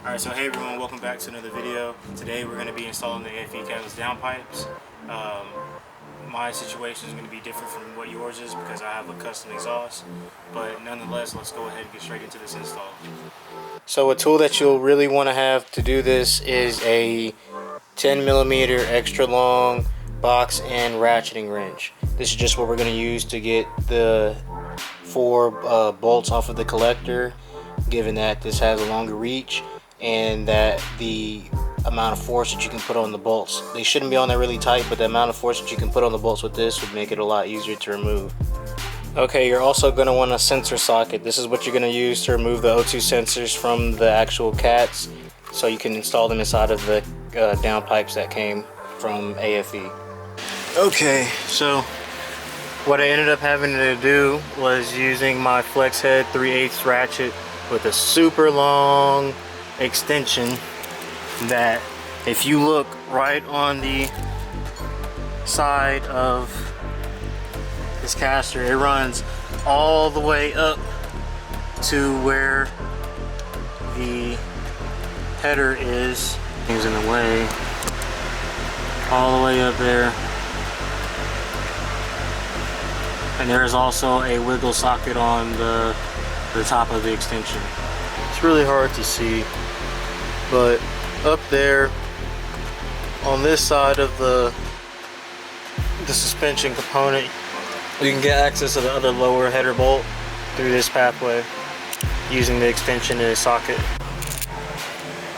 Alright, so hey everyone, welcome back to another video. Today we're going to be installing the AFE Catless downpipes. My situation is going to be different from what yours is because I have a custom exhaust, but nonetheless, let's go ahead and get straight into this install. So a tool that you'll really want to have to do this is a 10mm extra long box and ratcheting wrench. This is just what we're going to use to get the 4 bolts off of the collector, given that this has a longer reach and that the amount of force that you can put on the bolts, they shouldn't be on there really tight, but the amount of force that you can put on the bolts with this would make it a lot easier to remove. Okay, you're also going to want a sensor socket. This is what you're going to use to remove the O2 sensors from the actual cats, so you can install them inside of the downpipes that came from AFE. Okay, so what I ended up having to do was using my flex head 3/8 ratchet with a super long extension that, if you look right on the side of this caster, it runs all the way up to where the header is. Things in the way, all the way up there. And there is also a wiggle socket on the top of the extension. It's really hard to see, but up there on this side of the suspension component, you can get access to the other lower header bolt through this pathway using the extension in a socket.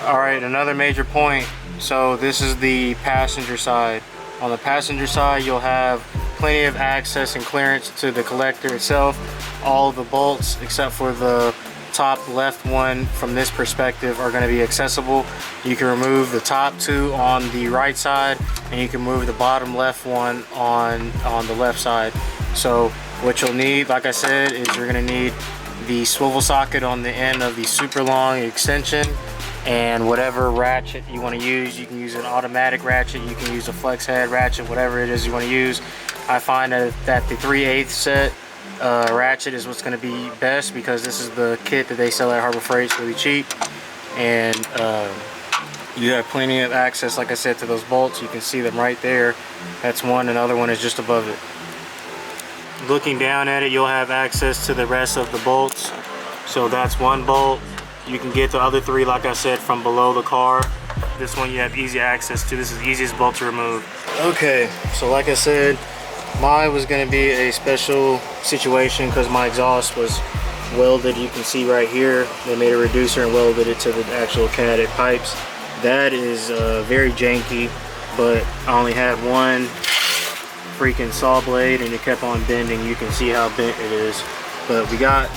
Alright, another major point. So this is the passenger side. On the passenger side, you'll have plenty of access and clearance to the collector itself. All the bolts except for the top left one from this perspective are going to be accessible. You can remove the top 2 on the right side, and you can move the bottom left one on the left side. So what you'll need, like I said, is you're going to need the swivel socket on the end of the super long extension, and whatever ratchet you want to use. You can use an automatic ratchet, you can use a flex head ratchet, whatever it is you want to use. I find that the 3/8 set ratchet is what's going to be best, because this is the kit that they sell at Harbor Freight. It's really cheap, and you have plenty of access, like I said, to those bolts. You can see them right there. That's one, another one is just above it. Looking down at it, you'll have access to the rest of the bolts. So that's one bolt. You can get the other 3, like I said, from below the car. This one you have easy access to. This is the easiest bolt to remove. Okay, so like I said, mine was going to be a special situation because my exhaust was welded. You can see right here, they made a reducer and welded it to the actual kinetic pipes. That is very janky, but I only had one freaking saw blade and it kept on bending. You can see how bent it is. But we got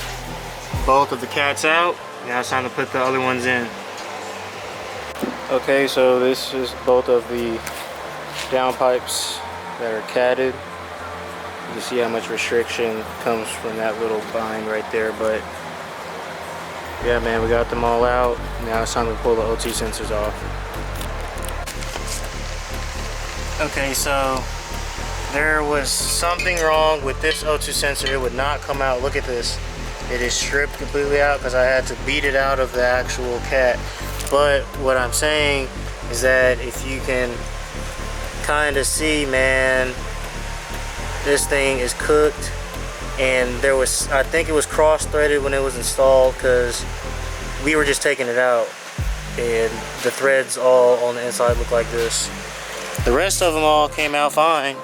both of the cats out. Now it's time to put the other ones in. Okay, so this is both of the downpipes that are catted. You can see how much restriction comes from that little bind right there, but yeah, man, we got them all out. Now it's time to pull the O2 sensors off. Okay, so there was something wrong with this O2 sensor. It would not come out. Look at this. It is stripped completely out because I had to beat it out of the actual cat. But what I'm saying is that if you can kind of see, man, this thing is cooked, and there was, I think it was cross-threaded when it was installed, because we were just taking it out and the threads all on the inside look like this. The rest of them all came out fine.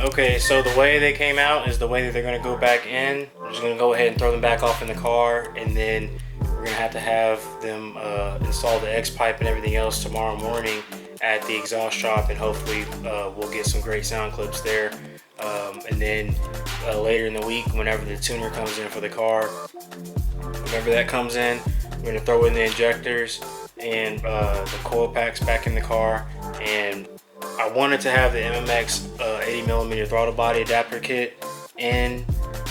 Okay, so the way they came out is the way that they're going to go back in. I'm just going to go ahead and throw them back off in the car, and then we're going to have them install the X pipe and everything else tomorrow morning at the exhaust shop, and hopefully we'll get some great sound clips there. And then later in the week, whenever the tuner comes in for the car, whenever that comes in, we're going to throw in the injectors and the coil packs back in the car. And I wanted to have the MMX 80mm throttle body adapter kit in,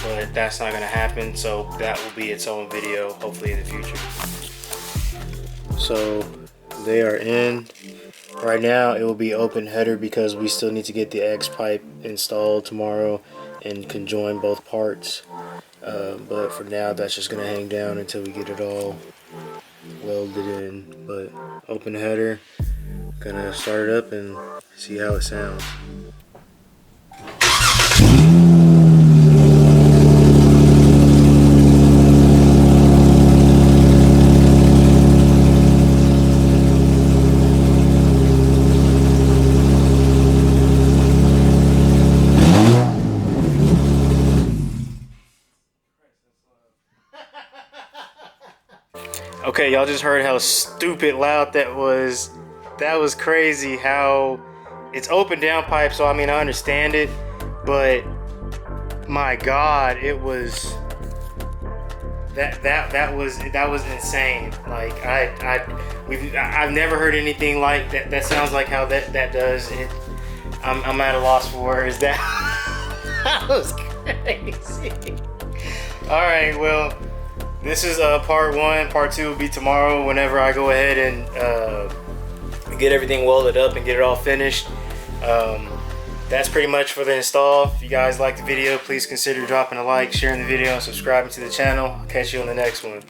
but that's not going to happen, so that will be its own video hopefully in the future. So they are in. Right now it will be open header because we still need to get the X pipe installed tomorrow and conjoin both parts, but for now that's just going to hang down until we get it all welded in. But open the header, gonna start it up and see how it sounds. Okay, y'all just heard how stupid loud that was. That was crazy how it's open downpipe, so I mean I understand it, but my God, it was that was insane. Like I've never heard anything like that. That sounds like how that does it. I'm at a loss for words. That was crazy. All right, well. This is part one. Part two will be tomorrow whenever I go ahead and get everything welded up and get it all finished. That's pretty much for the install. If you guys like the video, please consider dropping a like, sharing the video, and subscribing to the channel. I'll catch you on the next one.